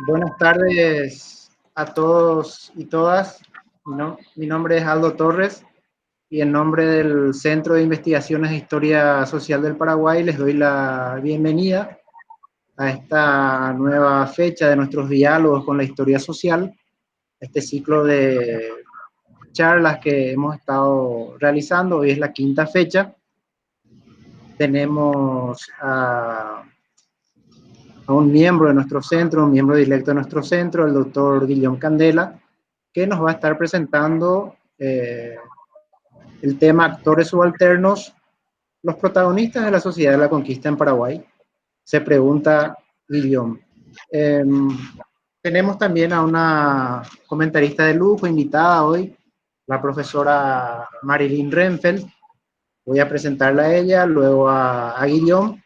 Buenas tardes a todos y todas. Mi nombre es Aldo Torres y en nombre del Centro de Investigaciones de Historia Social del Paraguay les doy la bienvenida a esta nueva fecha de nuestros diálogos con la historia social, este ciclo de charlas que hemos estado realizando. Hoy es la quinta fecha. Tenemos a un miembro de nuestro centro, un miembro directo de nuestro centro, el doctor Guillaume Candela, que nos va a estar presentando el tema actores subalternos, los protagonistas de la sociedad de la conquista en Paraguay. Se pregunta Guillaume. Tenemos también a una comentarista de lujo invitada hoy, la profesora Marilyn Renfeld. Voy a presentarla a ella, luego a Guillaume.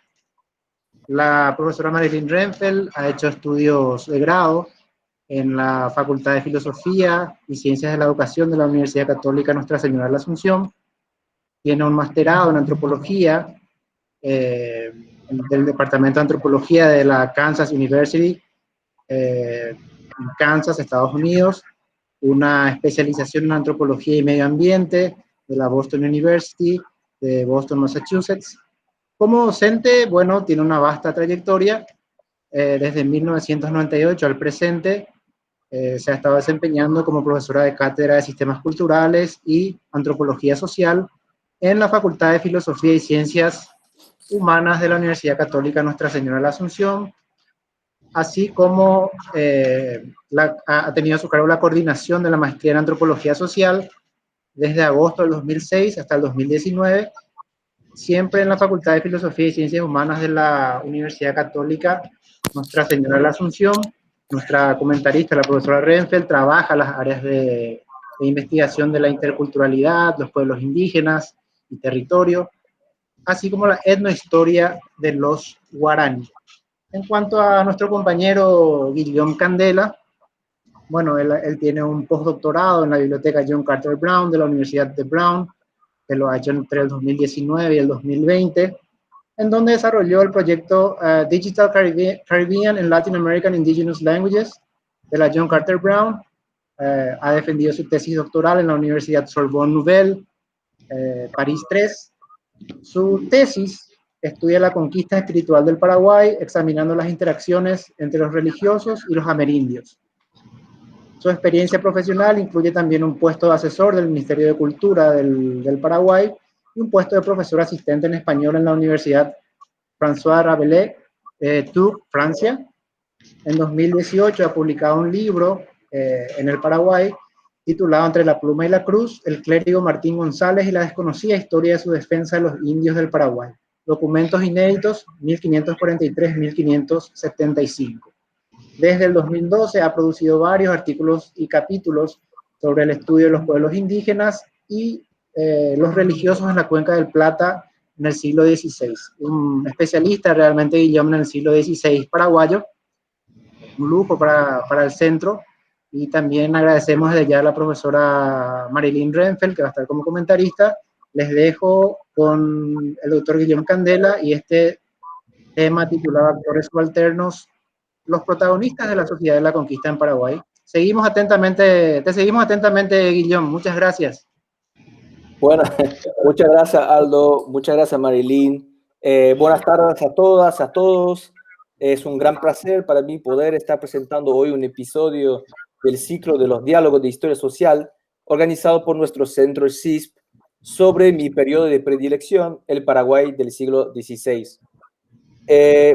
La profesora Marilyn Renfeld ha hecho estudios de grado en la Facultad de Filosofía y Ciencias de la Educación de la Universidad Católica Nuestra Señora de la Asunción. Tiene un masterado en Antropología del Departamento de Antropología de la Kansas University, en Kansas, Estados Unidos. Una especialización en Antropología y Medio Ambiente de la Boston University de Boston, Massachusetts. Como docente, bueno, tiene una vasta trayectoria. Desde 1998 al presente, se ha estado desempeñando como profesora de cátedra de Sistemas Culturales y Antropología Social en la Facultad de Filosofía y Ciencias Humanas de la Universidad Católica Nuestra Señora de la Asunción, así como ha tenido a su cargo la coordinación de la maestría en Antropología Social desde agosto del 2006 hasta el 2019, siempre en la Facultad de Filosofía y Ciencias Humanas de la Universidad Católica Nuestra Señora de la Asunción. Nuestra comentarista, la profesora Renfeld, trabaja las áreas de investigación de la interculturalidad, los pueblos indígenas y territorio, así como la etnohistoria de los guaraní. En cuanto a nuestro compañero Guillaume Candela, bueno, él tiene un postdoctorado en la Biblioteca John Carter Brown de la Universidad de Brown, que lo ha hecho entre el 2019 y el 2020, en donde desarrolló el proyecto Digital Caribbean and Latin American Indigenous Languages de la John Carter Brown. Ha defendido su tesis doctoral en la Universidad Sorbonne Nouvelle, París 3. Su tesis estudia la conquista espiritual del Paraguay, examinando las interacciones entre los religiosos y los amerindios. Su experiencia profesional incluye también un puesto de asesor del Ministerio de Cultura del Paraguay y un puesto de profesor asistente en español en la Universidad François Rabelais, Tours, Francia. En 2018 ha publicado un libro en el Paraguay titulado Entre la pluma y la cruz, el clérigo Martín González y la desconocida historia de su defensa de los indios del Paraguay. Documentos inéditos 1543-1575. Desde el 2012 ha producido varios artículos y capítulos sobre el estudio de los pueblos indígenas y los religiosos en la Cuenca del Plata en el siglo XVI. Un especialista realmente, Guillaume, en el siglo XVI paraguayo. Un lujo para el centro. Y también agradecemos desde ya a la profesora Marilyn Renfeld, que va a estar como comentarista. Les dejo con el doctor Guillaume Candela y este tema titulado Actores Subalternos, los protagonistas de la sociedad de la conquista en Paraguay. Te seguimos atentamente, Guillaume. Muchas gracias. Bueno, muchas gracias, Aldo. Muchas gracias, Marilyn. Buenas tardes a todas, a todos. Es un gran placer para mí poder estar presentando hoy un episodio del ciclo de los diálogos de historia social organizado por nuestro centro CISP sobre mi periodo de predilección, el Paraguay del siglo XVI.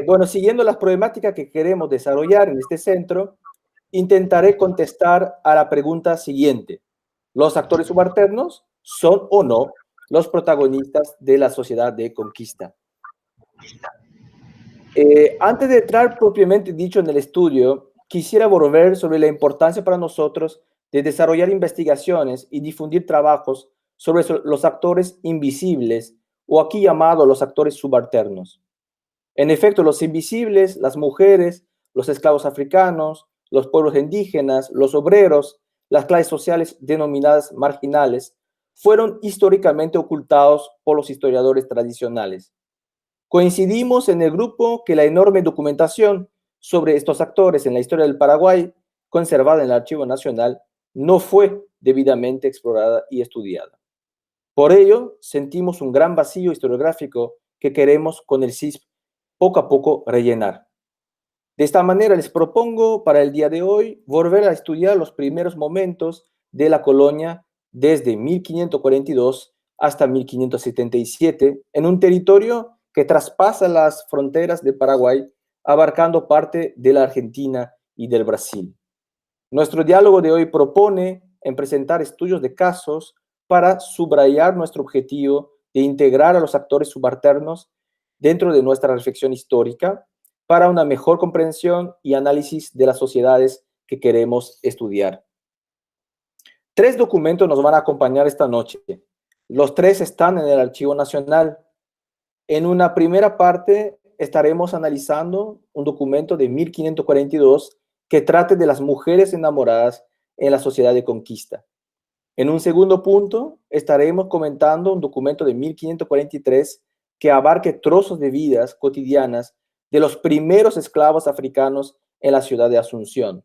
Bueno, siguiendo las problemáticas que queremos desarrollar en este centro, intentaré contestar a la pregunta siguiente. ¿Los actores subalternos son o no los protagonistas de la sociedad de conquista? Antes de entrar propiamente dicho en el estudio, quisiera volver sobre la importancia para nosotros de desarrollar investigaciones y difundir trabajos sobre los actores invisibles, o aquí llamados los actores subalternos. En efecto, los invisibles, las mujeres, los esclavos africanos, los pueblos indígenas, los obreros, las clases sociales denominadas marginales, fueron históricamente ocultados por los historiadores tradicionales. Coincidimos en el grupo que la enorme documentación sobre estos actores en la historia del Paraguay, conservada en el Archivo Nacional, no fue debidamente explorada y estudiada. Por ello, sentimos un gran vacío historiográfico que queremos con el CISP poco a poco rellenar. De esta manera les propongo para el día de hoy volver a estudiar los primeros momentos de la colonia desde 1542 hasta 1577 en un territorio que traspasa las fronteras de Paraguay, abarcando parte de la Argentina y del Brasil. Nuestro diálogo de hoy propone en presentar estudios de casos para subrayar nuestro objetivo de integrar a los actores subalternos dentro de nuestra reflexión histórica para una mejor comprensión y análisis de las sociedades que queremos estudiar. 3 documentos nos van a acompañar esta noche. Los 3 están en el Archivo Nacional. En una primera parte estaremos analizando un documento de 1542 que trate de las mujeres enamoradas en la sociedad de conquista. En un segundo punto estaremos comentando un documento de 1543 que abarque trozos de vidas cotidianas de los primeros esclavos africanos en la ciudad de Asunción.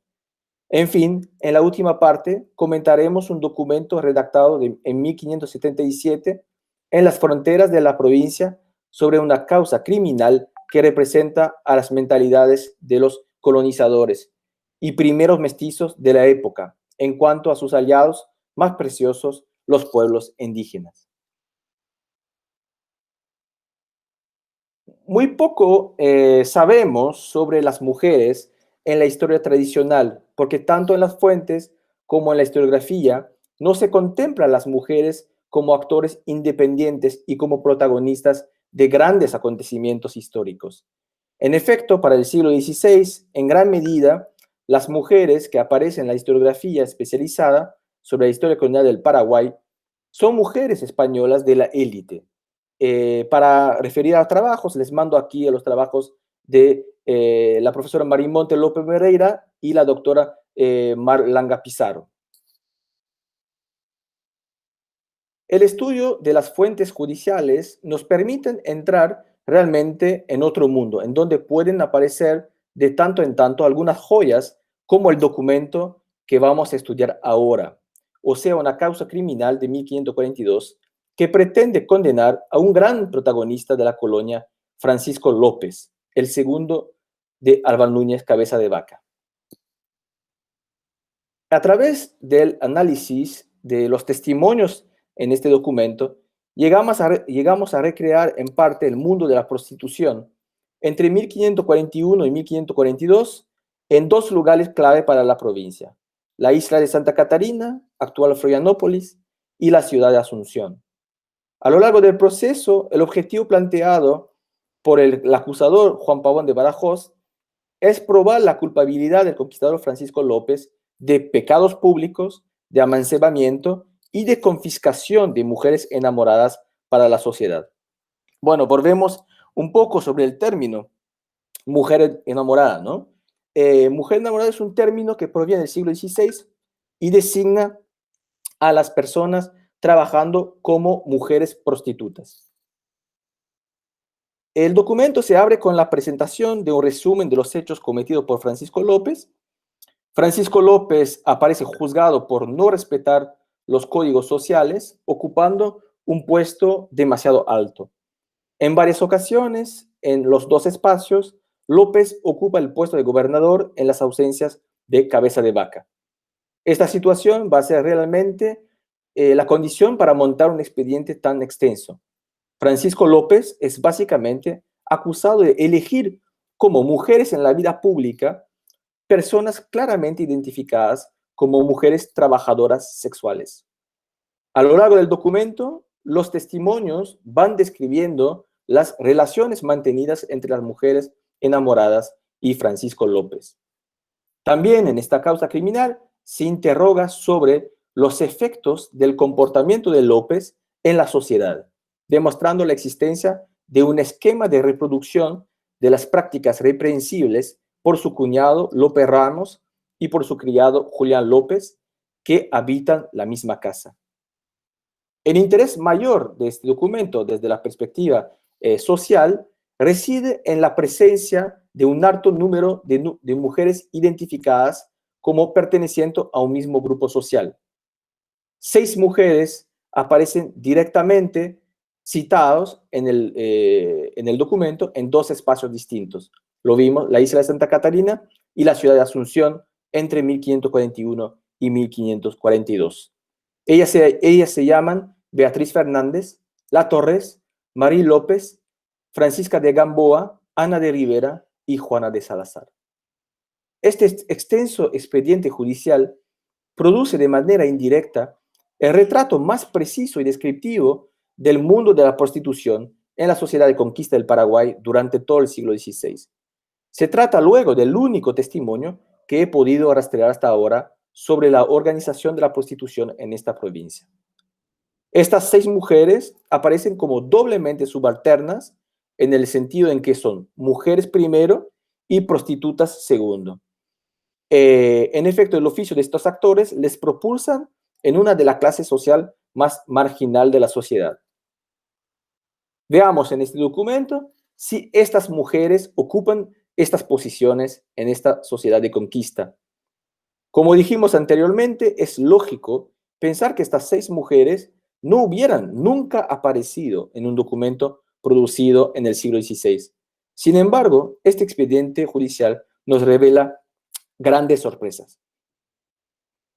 En fin, en la última parte comentaremos un documento redactado en 1577 en las fronteras de la provincia sobre una causa criminal que representa a las mentalidades de los colonizadores y primeros mestizos de la época en cuanto a sus aliados más preciosos, los pueblos indígenas. Muy poco sabemos sobre las mujeres en la historia tradicional, porque tanto en las fuentes como en la historiografía no se contemplan las mujeres como actores independientes y como protagonistas de grandes acontecimientos históricos. En efecto, para el siglo XVI, en gran medida, las mujeres que aparecen en la historiografía especializada sobre la historia colonial del Paraguay son mujeres españolas de la élite. Para referir a trabajos, les mando aquí a los trabajos de la profesora Marimonte López Moreira y la doctora Mar Langa Pizarro. El estudio de las fuentes judiciales nos permite entrar realmente en otro mundo, en donde pueden aparecer de tanto en tanto algunas joyas, como el documento que vamos a estudiar ahora, o sea, una causa criminal de 1542, que pretende condenar a un gran protagonista de la colonia, Francisco López, el segundo de Álvar Núñez Cabeza de Vaca. A través del análisis de los testimonios en este documento, llegamos a recrear en parte el mundo de la prostitución entre 1541 y 1542 en 2 lugares clave para la provincia: la isla de Santa Catarina, actual Florianópolis, y la ciudad de Asunción. A lo largo del proceso, el objetivo planteado por el acusador Juan Pavón de Badajoz es probar la culpabilidad del conquistador Francisco López de pecados públicos, de amancebamiento y de confiscación de mujeres enamoradas para la sociedad. Bueno, volvemos un poco sobre el término mujer enamorada, ¿no? Mujer enamorada es un término que proviene del siglo XVI y designa a las personas trabajando como mujeres prostitutas. El documento se abre con la presentación de un resumen de los hechos cometidos por Francisco López. Francisco López aparece juzgado por no respetar los códigos sociales, ocupando un puesto demasiado alto. En varias ocasiones, en los 2 espacios, López ocupa el puesto de gobernador en las ausencias de Cabeza de Vaca. Esta situación va a ser realmente la condición para montar un expediente tan extenso. Francisco López es básicamente acusado de elegir como mujeres en la vida pública personas claramente identificadas como mujeres trabajadoras sexuales. A lo largo del documento, los testimonios van describiendo las relaciones mantenidas entre las mujeres enamoradas y Francisco López. También en esta causa criminal se interroga sobre los efectos del comportamiento de López en la sociedad, demostrando la existencia de un esquema de reproducción de las prácticas reprensibles por su cuñado López Ramos y por su criado Julián López, que habitan la misma casa. El interés mayor de este documento desde la perspectiva social reside en la presencia de un alto número de mujeres identificadas como perteneciendo a un mismo grupo social. 6 mujeres aparecen directamente citados en el documento en 2 espacios distintos. Lo vimos, la isla de Santa Catarina y la ciudad de Asunción entre 1541 y 1542. Ellas se llaman Beatriz Fernández, La Torres, Marí López, Francisca de Gamboa, Ana de Rivera y Juana de Salazar. Este extenso expediente judicial produce de manera indirecta el retrato más preciso y descriptivo del mundo de la prostitución en la sociedad de conquista del Paraguay durante todo el siglo XVI. Se trata luego del único testimonio que he podido rastrear hasta ahora sobre la organización de la prostitución en esta provincia. Estas 6 mujeres aparecen como doblemente subalternas en el sentido en que son mujeres primero y prostitutas segundo. En efecto, el oficio de estos actores les propulsan en una de la clase social más marginal de la sociedad. Veamos en este documento si estas mujeres ocupan estas posiciones en esta sociedad de conquista. Como dijimos anteriormente, es lógico pensar que estas 6 mujeres no hubieran nunca aparecido en un documento producido en el siglo XVI. Sin embargo, este expediente judicial nos revela grandes sorpresas.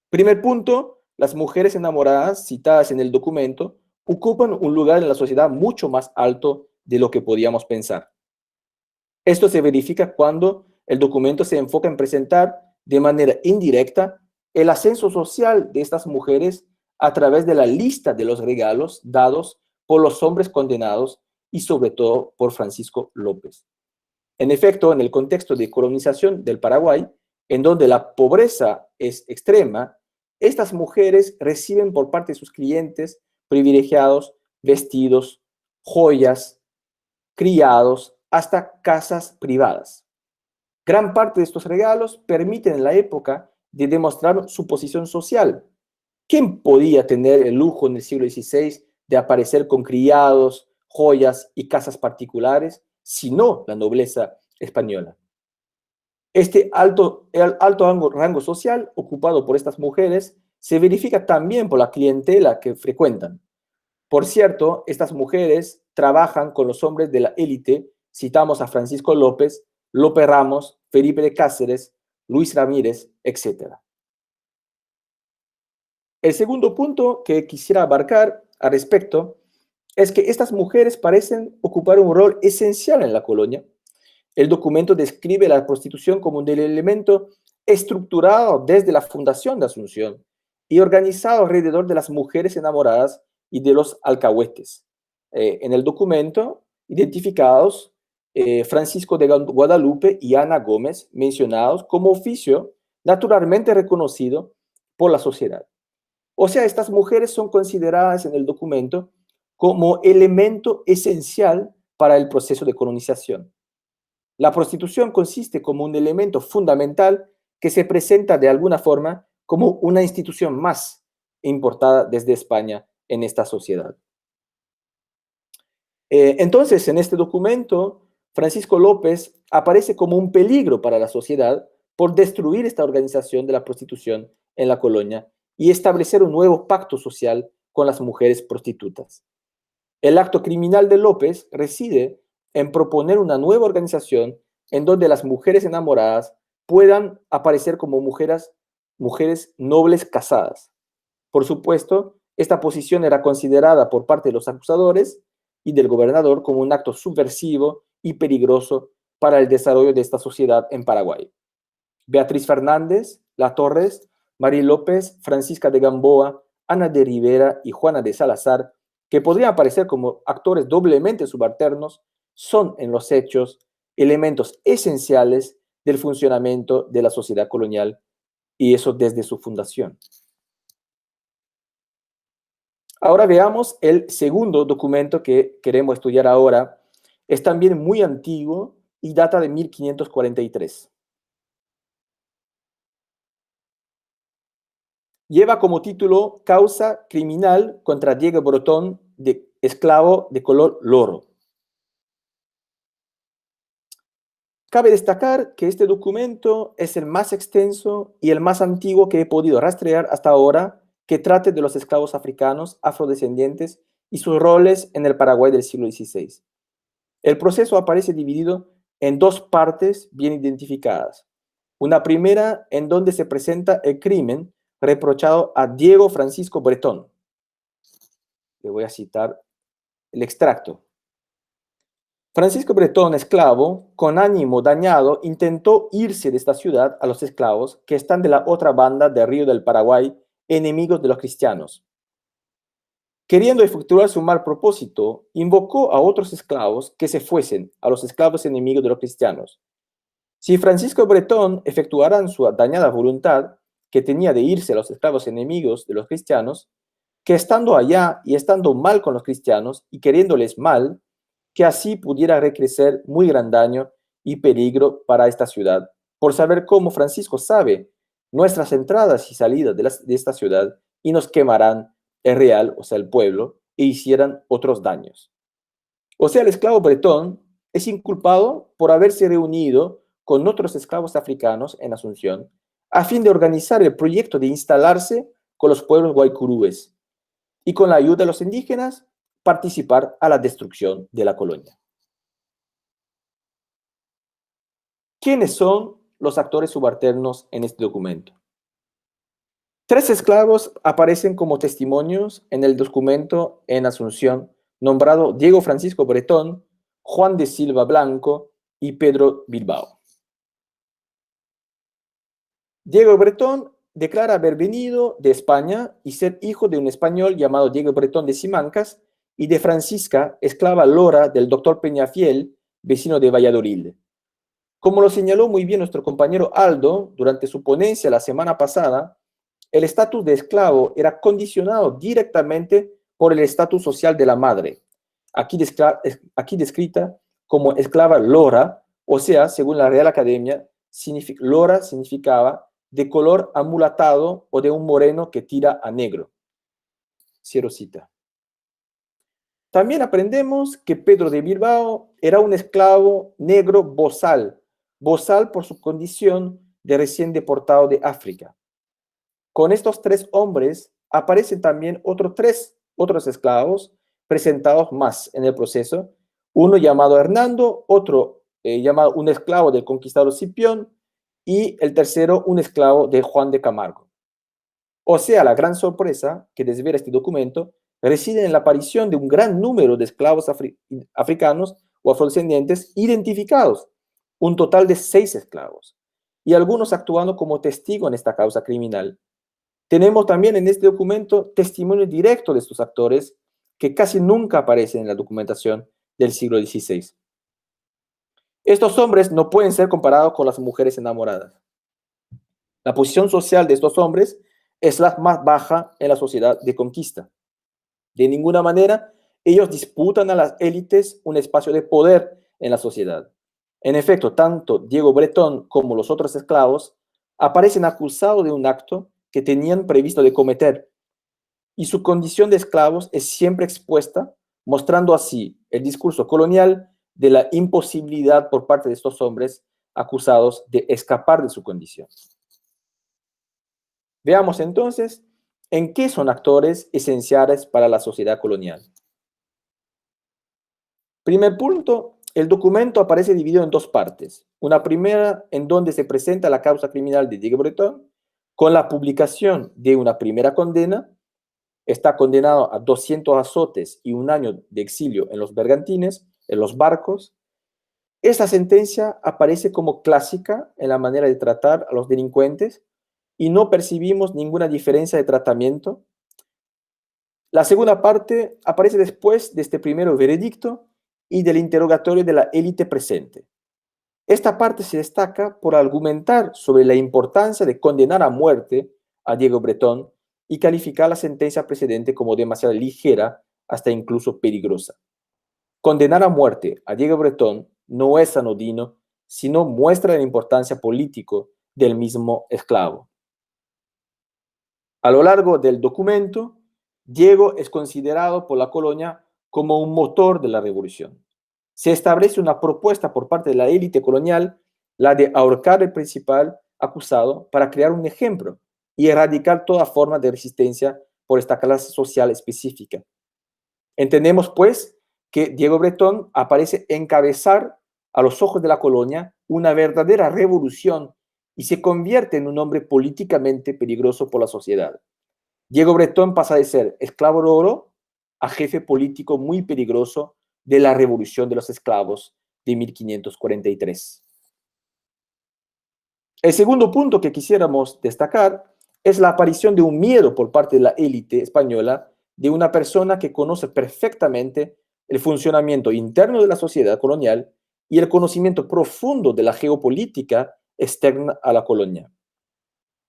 Primer punto, las mujeres enamoradas citadas en el documento ocupan un lugar en la sociedad mucho más alto de lo que podíamos pensar. Esto se verifica cuando el documento se enfoca en presentar de manera indirecta el ascenso social de estas mujeres a través de la lista de los regalos dados por los hombres condenados y sobre todo por Francisco López. En efecto, en el contexto de colonización del Paraguay, en donde la pobreza es extrema, estas mujeres reciben por parte de sus clientes privilegiados vestidos, joyas, criados, hasta casas privadas. Gran parte de estos regalos permiten en la época de demostrar su posición social. ¿Quién podía tener el lujo en el siglo XVI de aparecer con criados, joyas y casas particulares, sino la nobleza española? Este alto rango social ocupado por estas mujeres se verifica también por la clientela que frecuentan. Por cierto, estas mujeres trabajan con los hombres de la élite. Citamos a Francisco López, Lope Ramos, Felipe de Cáceres, Luis Ramírez, etc. El segundo punto que quisiera abarcar al respecto es que estas mujeres parecen ocupar un rol esencial en la colonia. El documento describe la prostitución como un elemento estructurado desde la fundación de Asunción y organizado alrededor de las mujeres enamoradas y de los alcahuetes. En el documento, identificados Francisco de Guadalupe y Ana Gómez, mencionados como oficio naturalmente reconocido por la sociedad. O sea, estas mujeres son consideradas en el documento como elemento esencial para el proceso de colonización. La prostitución consiste como un elemento fundamental que se presenta de alguna forma como una institución más importada desde España en esta sociedad. Entonces, en este documento, Francisco López aparece como un peligro para la sociedad por destruir esta organización de la prostitución en la colonia y establecer un nuevo pacto social con las mujeres prostitutas. El acto criminal de López reside en proponer una nueva organización en donde las mujeres enamoradas puedan aparecer como mujeres nobles casadas. Por supuesto, esta posición era considerada por parte de los acusadores y del gobernador como un acto subversivo y peligroso para el desarrollo de esta sociedad en Paraguay. Beatriz Fernández, La Torres, Marí López, Francisca de Gamboa, Ana de Rivera y Juana de Salazar, que podrían aparecer como actores doblemente subalternos, son en los hechos elementos esenciales del funcionamiento de la sociedad colonial, y eso desde su fundación. Ahora veamos el segundo documento que queremos estudiar ahora. Es también muy antiguo y data de 1543. Lleva como título Causa criminal contra Diego Brotón, esclavo de color loro. Cabe destacar que este documento es el más extenso y el más antiguo que he podido rastrear hasta ahora que trate de los esclavos africanos, afrodescendientes y sus roles en el Paraguay del siglo XVI. El proceso aparece dividido en dos partes bien identificadas. Una primera en donde se presenta el crimen reprochado a Diego Francisco Bretón. Le voy a citar el extracto. Francisco Bretón, esclavo, con ánimo dañado, intentó irse de esta ciudad a los esclavos que están de la otra banda del río del Paraguay, enemigos de los cristianos. Queriendo efectuar su mal propósito, invocó a otros esclavos que se fuesen a los esclavos enemigos de los cristianos. Si Francisco Bretón efectuaran su dañada voluntad, que tenía de irse a los esclavos enemigos de los cristianos, que estando allá y estando mal con los cristianos y queriéndoles mal, que así pudiera recrecer muy gran daño y peligro para esta ciudad, por saber cómo Francisco sabe nuestras entradas y salidas de esta ciudad y nos quemarán el real, o sea, el pueblo, e hicieran otros daños. O sea, el esclavo bretón es inculpado por haberse reunido con otros esclavos africanos en Asunción a fin de organizar el proyecto de instalarse con los pueblos guaycurúes y con la ayuda de los indígenas participar a la destrucción de la colonia. ¿Quiénes son los actores subalternos en este documento? 3 esclavos aparecen como testimonios en el documento en Asunción, nombrado Diego Francisco Bretón, Juan de Silva Blanco y Pedro Bilbao. Diego Bretón declara haber venido de España y ser hijo de un español llamado Diego Bretón de Simancas y de Francisca, esclava lora del doctor Peñafiel, vecino de Valladolid. Como lo señaló muy bien nuestro compañero Aldo durante su ponencia la semana pasada, el estatus de esclavo era condicionado directamente por el estatus social de la madre, aquí descrita como esclava lora, o sea, según la Real Academia, lora significaba de color amulatado o de un moreno que tira a negro. Cierro cita. También aprendemos que Pedro de Bilbao era un esclavo negro bozal por su condición de recién deportado de África. Con estos 3 hombres aparecen también otros esclavos presentados más en el proceso, uno llamado Hernando, otro llamado un esclavo del conquistador Cipión y el tercero un esclavo de Juan de Camargo. O sea, la gran sorpresa que desvela este documento reside en la aparición de un gran número de esclavos africanos o afrodescendientes identificados, un total de 6 esclavos, y algunos actuando como testigos en esta causa criminal. Tenemos también en este documento testimonio directo de estos actores que casi nunca aparecen en la documentación del siglo XVI. Estos hombres no pueden ser comparados con las mujeres enamoradas. La posición social de estos hombres es la más baja en la sociedad de conquista. De ninguna manera, ellos disputan a las élites un espacio de poder en la sociedad. En efecto, tanto Diego Bretón como los otros esclavos aparecen acusados de un acto que tenían previsto de cometer, y su condición de esclavos es siempre expuesta, mostrando así el discurso colonial de la imposibilidad por parte de estos hombres acusados de escapar de su condición. Veamos entonces en qué son actores esenciales para la sociedad colonial. Primer punto, el documento aparece dividido en 2 partes. Una primera en donde se presenta la causa criminal de Diego Bretón, con la publicación de una primera condena. Está condenado a 200 azotes y 1 año de exilio en los bergantines, en los barcos. Esta sentencia aparece como clásica en la manera de tratar a los delincuentes y no percibimos ninguna diferencia de tratamiento. La segunda parte aparece después de este primero veredicto y del interrogatorio de la élite presente. Esta parte se destaca por argumentar sobre la importancia de condenar a muerte a Diego Bretón y calificar la sentencia precedente como demasiado ligera, hasta incluso peligrosa. Condenar a muerte a Diego Bretón no es anodino, sino muestra la importancia política del mismo esclavo. A lo largo del documento, Diego es considerado por la colonia como un motor de la revolución. Se establece una propuesta por parte de la élite colonial la de ahorcar al principal acusado para crear un ejemplo y erradicar toda forma de resistencia por esta clase social específica. Entendemos, pues, que Diego Bretón aparece encabezar a los ojos de la colonia una verdadera revolución y se convierte en un hombre políticamente peligroso por la sociedad. Diego Bretón pasa de ser esclavo de oro a jefe político muy peligroso de la Revolución de los Esclavos de 1543. El segundo punto que quisiéramos destacar es la aparición de un miedo por parte de la élite española de una persona que conoce perfectamente el funcionamiento interno de la sociedad colonial y el conocimiento profundo de la geopolítica externa a la colonia.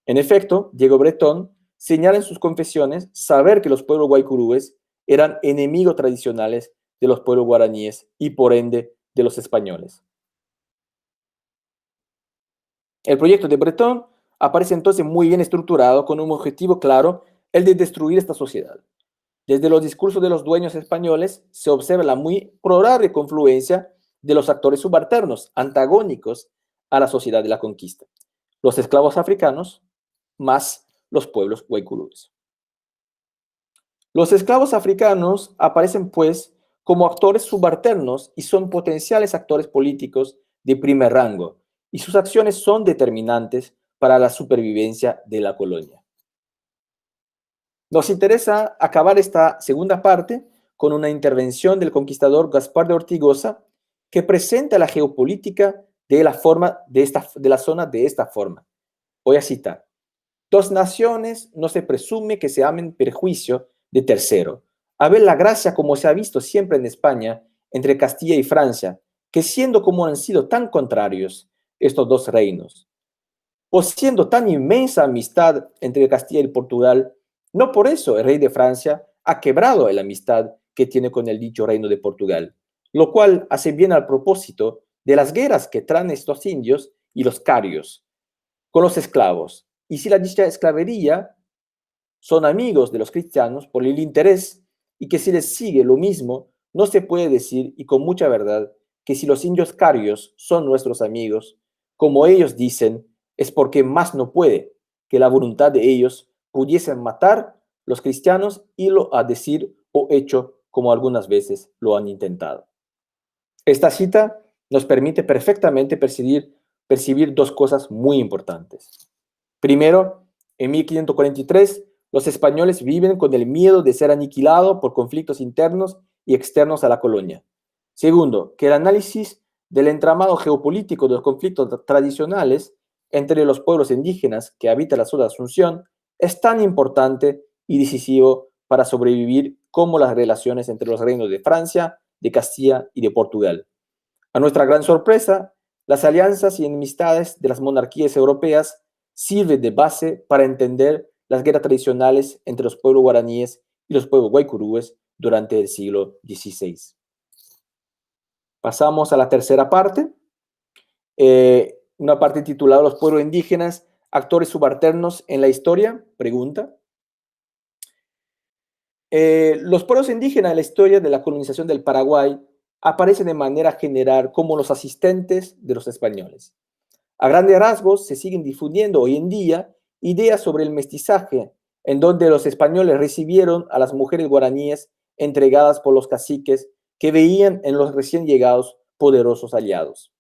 En efecto, Diego Bretón señala en sus confesiones saber que los pueblos guaycurúes eran enemigos tradicionales de los pueblos guaraníes y por ende de los españoles. El proyecto de Bretón aparece entonces muy bien estructurado con un objetivo claro, el de destruir esta sociedad. Desde los discursos de los dueños españoles se observa la muy probable confluencia de los actores subalternos, antagónicos a la sociedad de la conquista, los esclavos africanos más los pueblos guaycurúes. Los esclavos africanos aparecen pues como actores subalternos y son potenciales actores políticos de primer rango, y sus acciones son determinantes para la supervivencia de la colonia. Nos interesa acabar esta segunda parte con una intervención del conquistador Gaspar de Ortigosa que presenta la geopolítica de la zona de esta forma. Voy a citar: dos naciones no se presume que se amen perjuicio de tercero. A ver la gracia como se ha visto siempre en España entre Castilla y Francia, que siendo como han sido tan contrarios estos dos reinos, o siendo tan inmensa amistad entre Castilla y Portugal, no por eso el rey de Francia ha quebrado la amistad que tiene con el dicho reino de Portugal, lo cual hace bien al propósito de las guerras que traen estos indios y los carios con los esclavos. Y si la dicha esclavería son amigos de los cristianos por el interés y que si les sigue lo mismo, no se puede decir, y con mucha verdad, que si los indios carios son nuestros amigos, como ellos dicen, es porque más no puede que la voluntad de ellos pudiesen matar los cristianos y lo a decir o hecho como algunas veces lo han intentado. Esta cita nos permite perfectamente percibir dos cosas muy importantes. Primero, en 1543, los españoles viven con el miedo de ser aniquilados por conflictos internos y externos a la colonia. Segundo, que el análisis del entramado geopolítico de los conflictos tradicionales entre los pueblos indígenas que habitan la zona de Asunción es tan importante y decisivo para sobrevivir como las relaciones entre los reinos de Francia, de Castilla y de Portugal. A nuestra gran sorpresa, las alianzas y enemistades de las monarquías europeas sirven de base para entender las guerras tradicionales entre los pueblos guaraníes y los pueblos guaycurúes durante el siglo XVI. Pasamos a la tercera parte, una parte titulada Los pueblos indígenas, actores subalternos en la historia, pregunta. Los pueblos indígenas en la historia de la colonización del Paraguay aparecen de manera general como los asistentes de los españoles. A grandes rasgos se siguen difundiendo hoy en día ideas sobre el mestizaje, en donde los españoles recibieron a las mujeres guaraníes entregadas por los caciques que veían en los recién llegados poderosos aliados.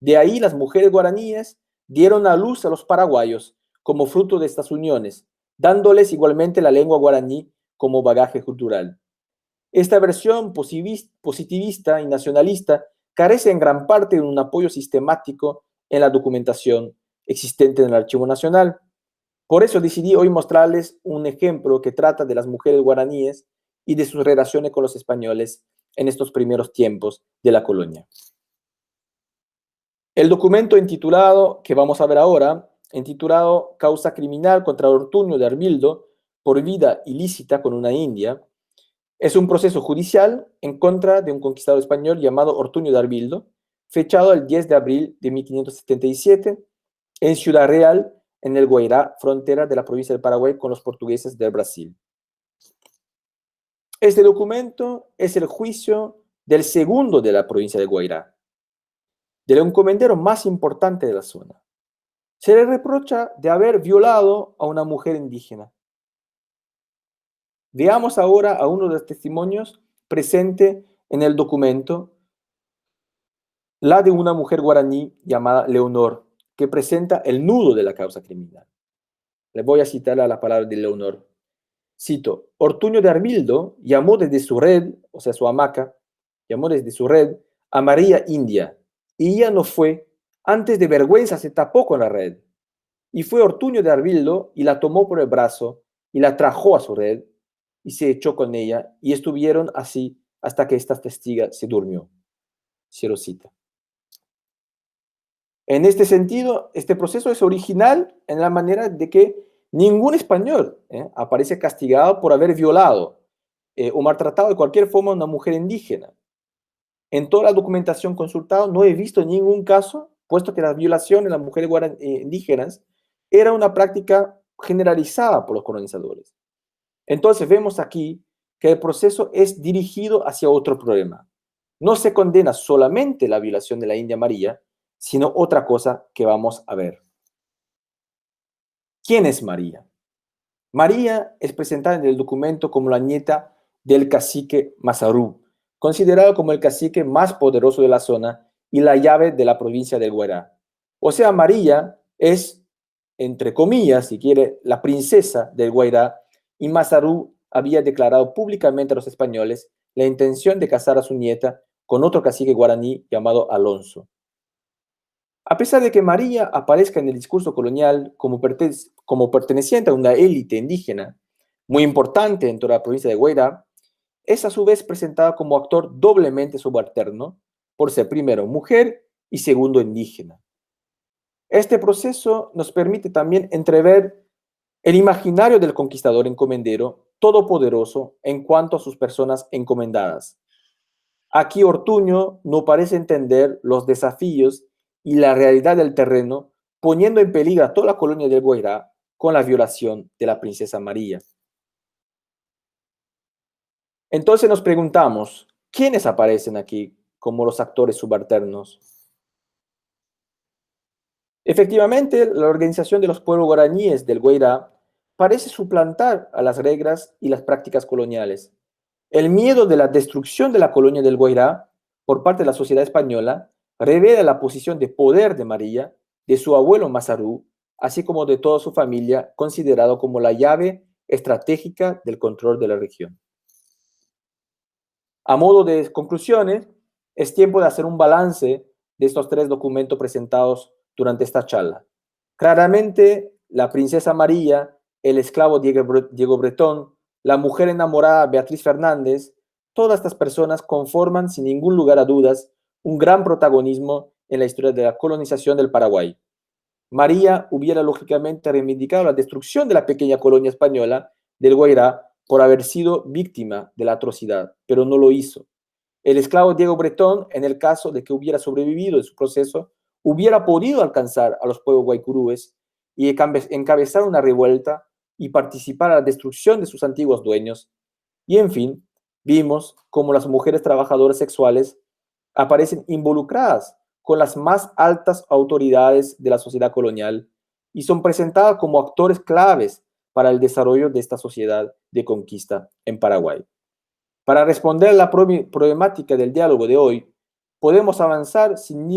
De ahí las mujeres guaraníes dieron a luz a los paraguayos como fruto de estas uniones, dándoles igualmente la lengua guaraní como bagaje cultural. Esta versión positivista y nacionalista carece en gran parte de un apoyo sistemático en la documentación existente en el Archivo Nacional. Por eso decidí hoy mostrarles un ejemplo que trata de las mujeres guaraníes y de sus relaciones con los españoles en estos primeros tiempos de la colonia. El documento intitulado, que vamos a ver ahora, intitulado Causa criminal contra Ortuño de Arbildo por vida ilícita con una india, es un proceso judicial en contra de un conquistador español llamado Ortuño de Arbildo, fechado el 10 de abril de 1577 en Ciudad Real, en el Guairá, frontera de la provincia del Paraguay con los portugueses del Brasil. Este documento es el juicio del segundo de la provincia de Guairá. del encomendero más importante de la zona. Se le reprocha de haber violado a una mujer indígena. Veamos ahora a uno de los testimonios presente en el documento, la de una mujer guaraní llamada Leonor, que presenta el nudo de la causa criminal. Le voy a citar a la palabra de Leonor. Cito: Ortuño de Arbildo llamó desde su red, o sea, su hamaca, llamó desde su red a María India, y ella no fue, antes de vergüenza se tapó con la red. Y fue Ortuño de Arbildo y la tomó por el brazo y la trajo a su red y se echó con ella y estuvieron así hasta que esta testiga se durmió. Cierro cita. En este sentido, este proceso es original en la manera de que ningún español aparece castigado por haber violado o maltratado de cualquier forma a una mujer indígena. En toda la documentación consultada no he visto ningún caso, puesto que la violación de las mujeres indígenas era una práctica generalizada por los colonizadores. Entonces vemos aquí que el proceso es dirigido hacia otro problema. No se condena solamente la violación de la India María, sino otra cosa que vamos a ver. ¿Quién es María? María es presentada en el documento como la nieta del cacique Mazarú, considerado como el cacique más poderoso de la zona y la llave de la provincia del Guairá. O sea, María es, entre comillas, si quiere, la princesa del Guairá, y Mazarú había declarado públicamente a los españoles la intención de casar a su nieta con otro cacique guaraní llamado Alonso. A pesar de que María aparezca en el discurso colonial como perteneciente a una élite indígena muy importante en toda la provincia de Guairá, es a su vez presentada como actor doblemente subalterno por ser primero mujer y segundo indígena. Este proceso nos permite también entrever el imaginario del conquistador encomendero todopoderoso en cuanto a sus personas encomendadas. Aquí Ortuño no parece entender los desafíos y la realidad del terreno, poniendo en peligro a toda la colonia del Guairá con la violación de la princesa María. Entonces nos preguntamos, ¿quiénes aparecen aquí como los actores subalternos? Efectivamente, la organización de los pueblos guaraníes del Guairá parece suplantar a las reglas y las prácticas coloniales. El miedo de la destrucción de la colonia del Guairá por parte de la sociedad española revela la posición de poder de María, de su abuelo Mazarú, así como de toda su familia, considerado como la llave estratégica del control de la región. A modo de conclusiones, es tiempo de hacer un balance de estos tres documentos presentados durante esta charla. Claramente, la princesa María, el esclavo Diego Bretón, la mujer enamorada Beatriz Fernández, todas estas personas conforman sin ningún lugar a dudas un gran protagonismo en la historia de la colonización del Paraguay. María hubiera lógicamente reivindicado la destrucción de la pequeña colonia española del Guairá por haber sido víctima de la atrocidad, pero no lo hizo. El esclavo Diego Bretón, en el caso de que hubiera sobrevivido en su proceso, hubiera podido alcanzar a los pueblos guaycurúes y encabezar una revuelta y participar a la destrucción de sus antiguos dueños. Y en fin, vimos cómo las mujeres trabajadoras sexuales aparecen involucradas con las más altas autoridades de la sociedad colonial y son presentadas como actores claves para el desarrollo de esta sociedad de conquista en Paraguay. Para responder a la problemática del diálogo de hoy, podemos avanzar sin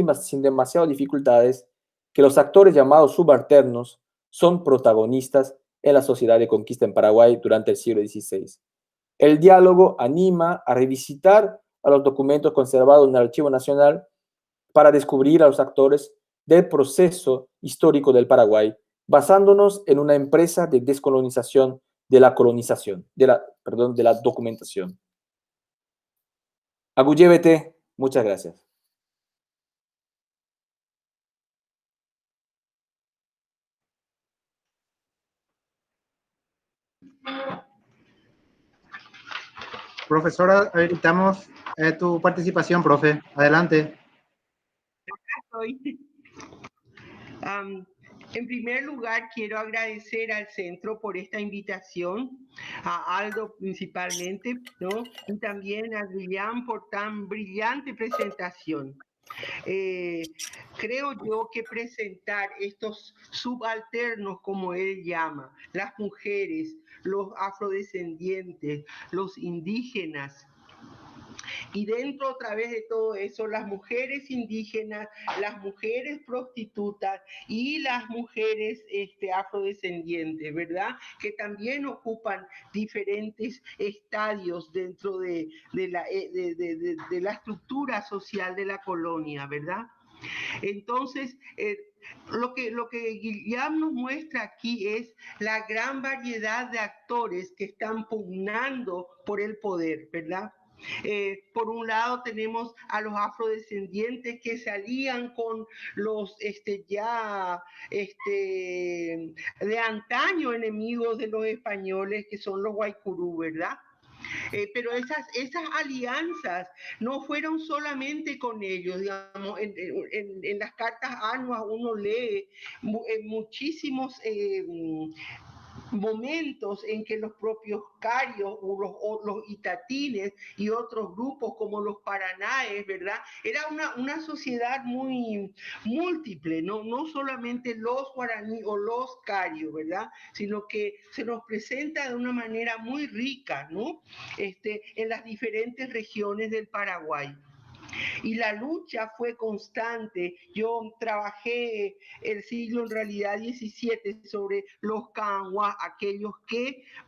demasiadas dificultades que los actores llamados subalternos son protagonistas en la sociedad de conquista en Paraguay durante el siglo XVI. El diálogo anima a revisitar a los documentos conservados en el Archivo Nacional para descubrir a los actores del proceso histórico del Paraguay, basándonos en una empresa de descolonización de la de la documentación. Aguyévete, muchas gracias. Profesora, habilitamos tu participación, profe. Adelante. En primer lugar, quiero agradecer al centro por esta invitación, a Aldo principalmente, ¿no? Y también a Julián por tan brillante presentación. Creo yo que presentar estos subalternos, como él llama, las mujeres, los afrodescendientes, los indígenas, y dentro, a través de todo eso, las mujeres indígenas, las mujeres prostitutas y las mujeres afrodescendientes, ¿verdad? Que también ocupan diferentes estadios dentro de la estructura social de la colonia, ¿verdad? Entonces, lo que Guillaume nos muestra aquí es la gran variedad de actores que están pugnando por el poder, ¿verdad? Por un lado tenemos a los afrodescendientes que salían con los de antaño enemigos de los españoles, que son los guaycurú, ¿verdad? Pero esas alianzas no fueron solamente con ellos, digamos, en las cartas anuas uno lee muchísimos momentos en que los propios carios o los itatines y otros grupos como los paranaes, ¿verdad? Era una sociedad muy múltiple, no solamente los guaraní o los carios, ¿verdad? Sino que se nos presenta de una manera muy rica, ¿no? En las diferentes regiones del Paraguay. Y la lucha fue constante. Yo trabajé el siglo en realidad 17 sobre los canguas, aquellos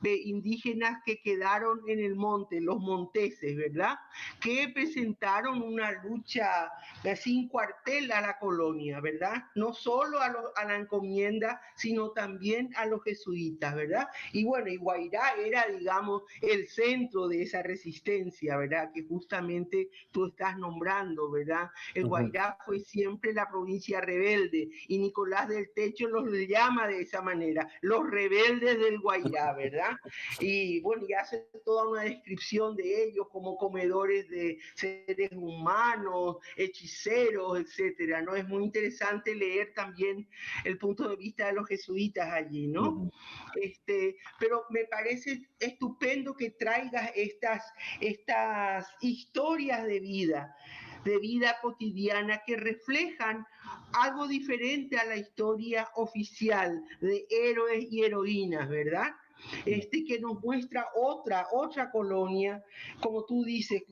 indígenas que quedaron en el monte, los monteses, ¿verdad? Que presentaron una lucha sin cuartel a la colonia, ¿verdad? No solo a la encomienda, sino también a los jesuitas, ¿verdad? Y bueno, y Guairá era, digamos, el centro de esa resistencia, ¿verdad? Que justamente tú estás nombrando, ¿verdad? El Guairá fue siempre la provincia rebelde y Nicolás del Techo los llama de esa manera, los rebeldes del Guairá, ¿verdad? Y bueno, y hace toda una descripción de ellos como comedores de seres humanos, hechiceros, etcétera, ¿no? Es muy interesante leer también el punto de vista de los jesuitas allí, ¿no? Pero me parece estupendo que traigas estas historias de vida cotidiana que reflejan algo diferente a la historia oficial de héroes y heroínas, ¿verdad? Que nos muestra otra colonia, como tú dices,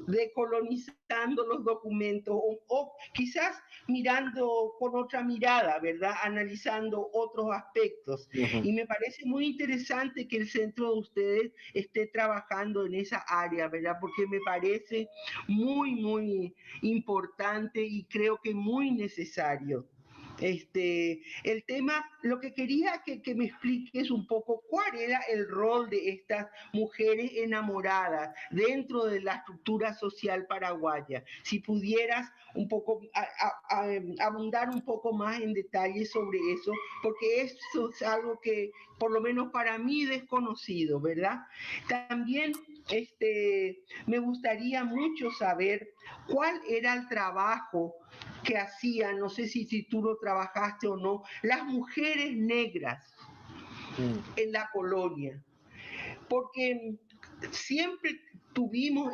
decolonizando los documentos o quizás mirando con otra mirada, ¿verdad? Analizando otros aspectos. Y me parece muy interesante que el centro de ustedes esté trabajando en esa área, ¿verdad? Porque me parece muy, muy importante y creo que muy necesario. El tema, lo que quería que me expliques un poco cuál era el rol de estas mujeres enamoradas dentro de la estructura social paraguaya. Si pudieras un poco abundar un poco más en detalle sobre eso, porque eso es algo que por lo menos para mí desconocido, ¿verdad? También me gustaría mucho saber cuál era el trabajo que hacían, no sé si tú lo trabajaste o no, las mujeres negras en la colonia. Porque siempre tuvimos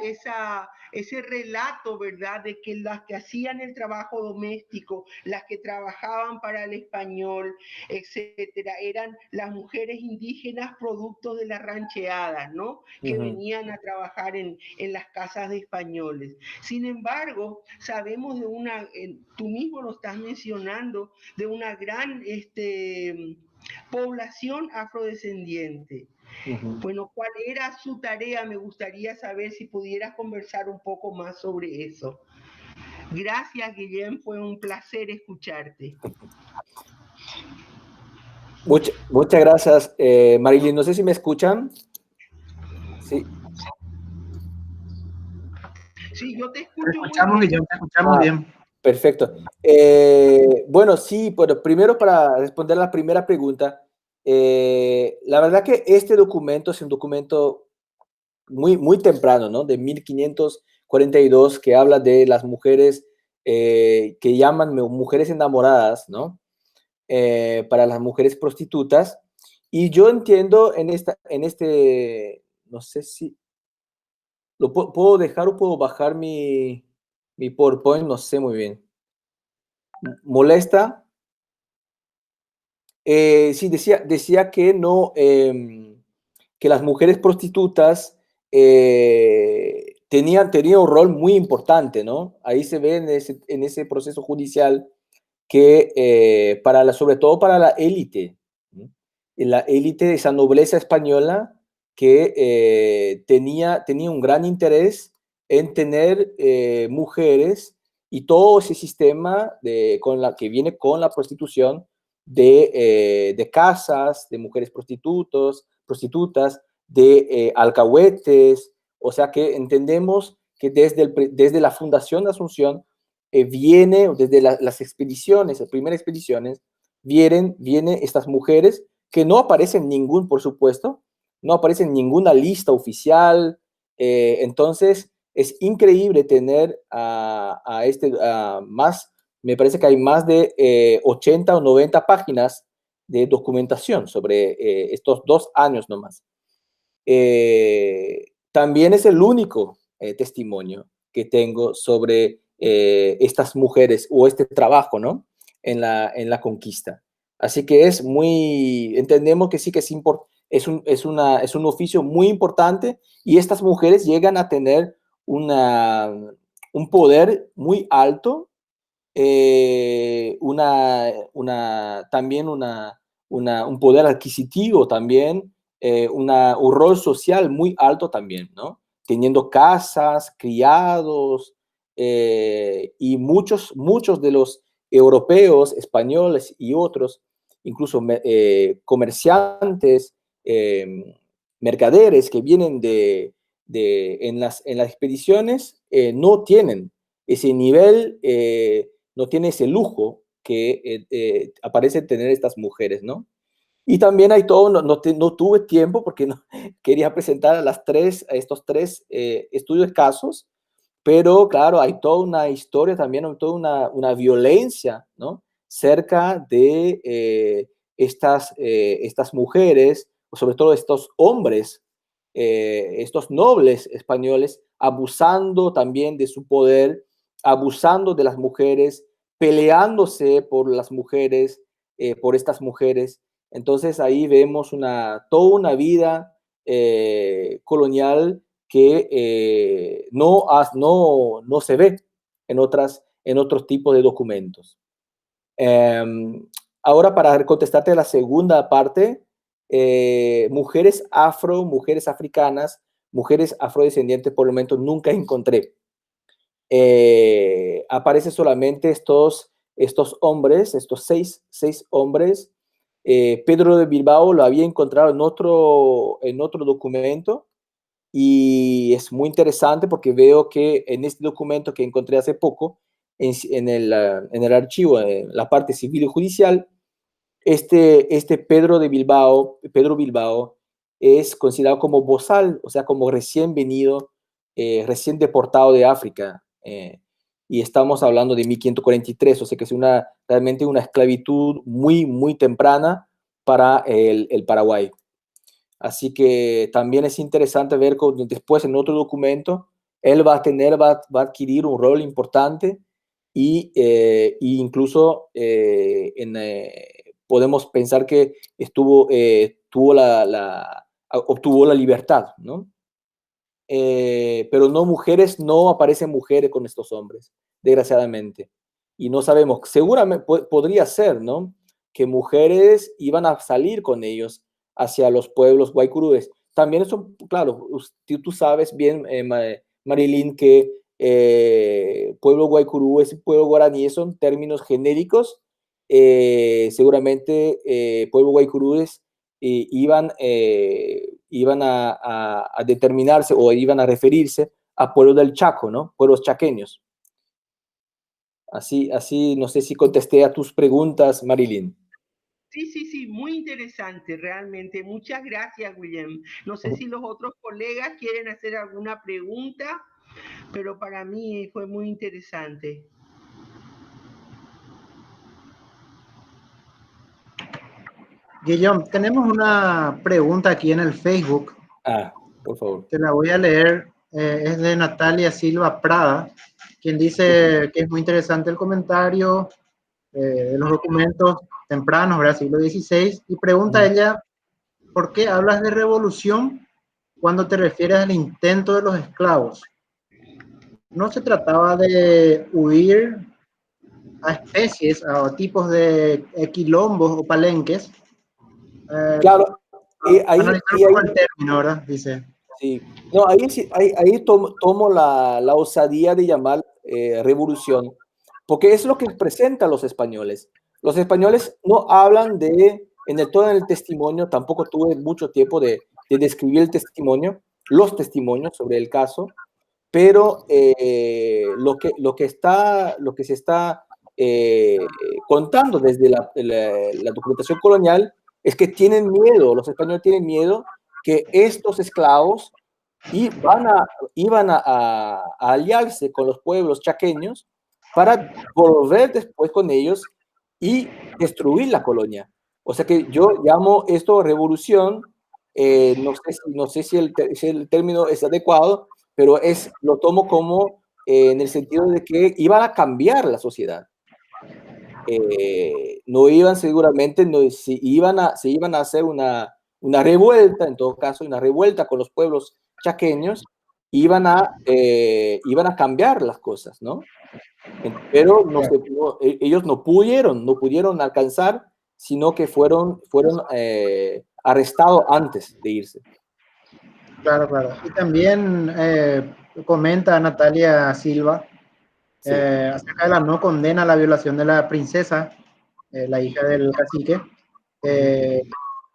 ese relato, ¿verdad?, de que las que hacían el trabajo doméstico, las que trabajaban para el español, etcétera, eran las mujeres indígenas productos de las rancheadas, ¿no? Que venían a trabajar en las casas de españoles. Sin embargo, sabemos de tú mismo lo estás mencionando, de una gran población afrodescendiente. Bueno, ¿cuál era su tarea? Me gustaría saber si pudieras conversar un poco más sobre eso. Gracias, Guillem, fue un placer escucharte. Muchas gracias, Marilyn. No sé si me escuchan. Sí. Sí, yo te escucho. Te escuchamos muy bien. Guillem, te escuchamos bien. Perfecto. Bueno, sí, pero primero para responder a la primera pregunta, la verdad que este documento es un documento muy, muy temprano, ¿no? De 1542, que habla de las mujeres que llaman mujeres enamoradas, ¿no? Para las mujeres prostitutas. Y yo entiendo no sé si, ¿lo puedo dejar o puedo bajar mi Mi PowerPoint no sé muy bien. ¿Molesta? Sí, decía que no, que las mujeres prostitutas tenían un rol muy importante, ¿no? Ahí se ve en ese proceso judicial que sobre todo para la élite, ¿no? La élite de esa nobleza española que tenía un gran interés en tener mujeres y todo ese sistema que viene con la prostitución de casas, de mujeres prostitutas, de alcahuetes, o sea que entendemos que desde la fundación de Asunción viene desde las expediciones, las primeras expediciones, vienen estas mujeres que no aparecen por supuesto, no aparecen en ninguna lista oficial. Entonces, es increíble tener me parece que hay más de 80 o 90 páginas de documentación sobre estos 2 años nomás. También es el único testimonio que tengo sobre estas mujeres o este trabajo, ¿no? En la conquista. Así que entendemos que sí que es un oficio muy importante y estas mujeres llegan a tener un poder muy alto, también un poder adquisitivo también, un rol social muy alto también, ¿no? Teniendo casas, criados, y muchos de los europeos, españoles y otros, incluso comerciantes, mercaderes que vienen en las expediciones, no tienen ese nivel, no tiene ese lujo que aparece tener estas mujeres, ¿no? Y también hay todo, no tuve tiempo porque no, quería presentar a estos tres estudios de casos, pero claro, hay toda una historia también, toda una violencia, ¿no? Cerca de estas mujeres, o sobre todo estos hombres, estos nobles españoles, abusando también de su poder, abusando de las mujeres, peleándose por las mujeres, por estas mujeres. Entonces ahí vemos toda una vida colonial que no se ve en otros tipos de documentos. Ahora, para contestarte a la segunda parte, mujeres africanas, mujeres afrodescendientes, por el momento nunca encontré. Aparecen solamente estos hombres, estos seis hombres. Pedro de Bilbao lo había encontrado en otro documento, y es muy interesante porque veo que en este documento que encontré hace poco, en el archivo, en la parte civil y judicial, Pedro Bilbao es considerado como bozal, o sea, como recién venido, recién deportado de África, y estamos hablando de 1543, o sea que es realmente una esclavitud muy, muy temprana para el Paraguay. Así que también es interesante ver cómo después en otro documento él va a adquirir un rol importante y incluso podemos pensar que obtuvo la libertad, ¿no? Pero no aparecen mujeres con estos hombres, desgraciadamente. Y no sabemos, seguramente podría ser, ¿no? Que mujeres iban a salir con ellos hacia los pueblos guaycurúes. También eso, claro, tú sabes bien, Marilyn, que pueblo guaycurú y pueblo guaraní son términos genéricos. Seguramente pueblo guaycurúes iban a determinarse o iban a referirse a pueblos del Chaco, ¿no? Pueblos chaqueños. Así, no sé si contesté a tus preguntas, Marilyn. Sí, muy interesante, realmente. Muchas gracias, William. No sé si los otros colegas quieren hacer alguna pregunta, pero para mí fue muy interesante. Guillaume, tenemos una pregunta aquí en el Facebook. Por favor. Te la voy a leer. Es de Natalia Silva Prada. quien dice que es muy interesante el comentario de los documentos tempranos, ¿verdad? Siglo XVI, y pregunta a ella, ¿por qué hablas de revolución cuando te refieres al intento de los esclavos? ¿No se trataba de huir a especies, a tipos de quilombos o palenques? Claro, Analizar un poco el término, ¿verdad? Dice. sí. No, ahí tomo la osadía de llamar revolución, porque es lo que presentan los españoles. Los españoles no hablan todo el testimonio, tampoco tuve mucho tiempo de describir los testimonios sobre el caso, pero lo que se está contando desde la documentación colonial es que tienen miedo, los españoles tienen miedo que estos esclavos iban a aliarse con los pueblos chaqueños para volver después con ellos y destruir la colonia. O sea que yo llamo esto revolución, no sé si el término es adecuado, pero lo tomo como en el sentido de que iban a cambiar la sociedad. No iban seguramente, se iban a hacer una revuelta, en todo caso, una revuelta con los pueblos chaqueños, iban a cambiar las cosas, ¿no? Pero ellos no pudieron alcanzar, sino que fueron arrestados antes de irse. Claro, claro. Y también comenta Natalia Silva acerca de la no condena a la violación de la princesa, la hija del cacique.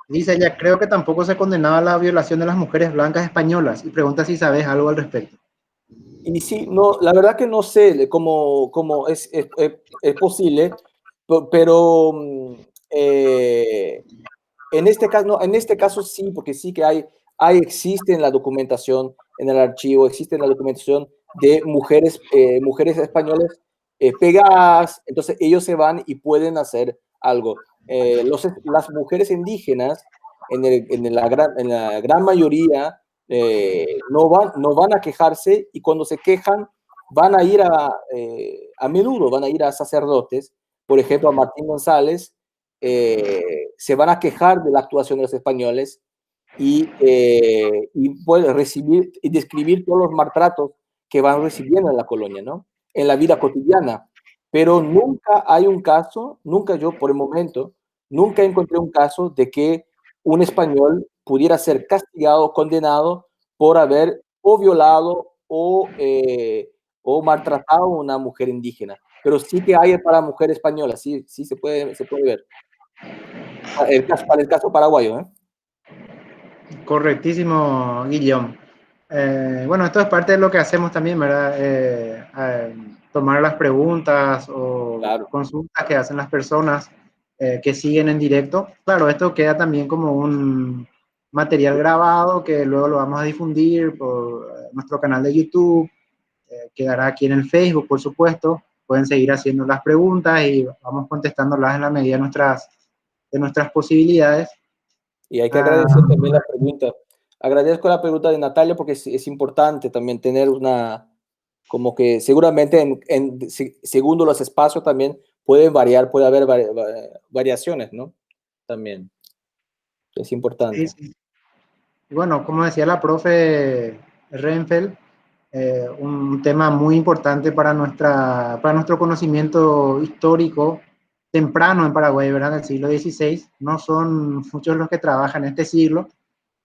Dice ella, creo que tampoco se condenaba la violación de las mujeres blancas españolas, y pregunta si sabes algo al respecto. Y sí, no, la verdad que no sé cómo es posible, pero en este caso sí, porque sí que existe en la documentación, en el archivo, existe en la documentación de mujeres españolas pegadas, entonces ellos se van y pueden hacer algo. Las mujeres indígenas, en la gran mayoría, no van a quejarse, y cuando se quejan van a ir a menudo van a ir a sacerdotes, por ejemplo a Martín González, se van a quejar de la actuación de los españoles y pueden recibir y describir todos los maltratos que van recibiendo en la colonia, ¿no? En la vida cotidiana. Pero nunca hay un caso, nunca yo por el momento, nunca encontré un caso de que un español pudiera ser castigado, condenado por haber o violado o maltratado a una mujer indígena. Pero sí que hay para mujer española, sí se puede ver. Para el caso paraguayo, ¿eh? Correctísimo, Guillaume. Bueno, esto es parte de lo que hacemos también, ¿verdad? Tomar las preguntas o Claro. consultas que hacen las personas que siguen en directo. Claro, esto queda también como un material grabado que luego lo vamos a difundir por nuestro canal de YouTube, quedará aquí en el Facebook, por supuesto. Pueden seguir haciendo las preguntas y vamos contestándolas en la medida de nuestras posibilidades. Y hay que agradecer también la pregunta. Agradezco la pregunta de Natalia porque es importante también tener como que seguramente según los espacios también pueden variar, puede haber variaciones, ¿no? También. Es importante. Sí, sí. Bueno, como decía la profe Renfeld, un tema muy importante para nuestro conocimiento histórico temprano en Paraguay, ¿verdad? Del siglo XVI. No son muchos los que trabajan en este siglo,